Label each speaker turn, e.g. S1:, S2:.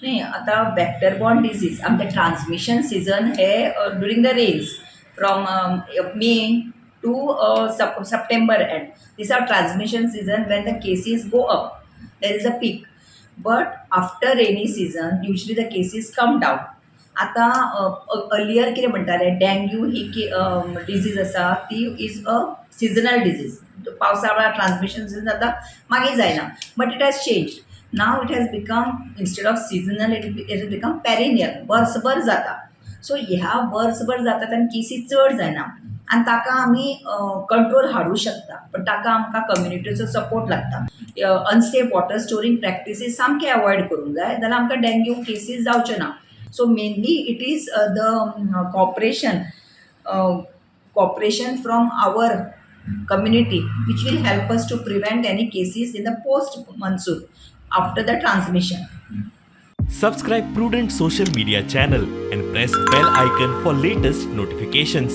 S1: नाही, आता vector borne disease आमचे ट्रान्समिशन सीझन हे during the rains from May to September end. This are transmission season when the cases go up. There is a peak. But after rainy season usually the cases come down. आता earlier कितें म्हणटाले dengue ही disease आसा ती is a seasonal disease. पावसाळा transmission season जाता मागीर जायना. But it has change. Now it has become instead of seasonal it has become perennial. वर्सभर जाता. सो ह्या वर्सभर जाता आनी केसी चड जायना आनी ताका आमी कंट्रोल हाडूं शकता. पण ताका आमकां कम्युनिटीचो सपोर्ट लागता. अनसेफ वॉटर स्टोरींग प्रॅक्टिसीस सामके अवॉयड करूंक जाय जाल्यार आमकां डेंग्यू केसीस जावचे ना. So mainly it is the cooperation from our community which will help us to prevent any cases in the post monsoon after the transmission.
S2: Subscribe Prudent social media channel and press bell icon for latest notifications.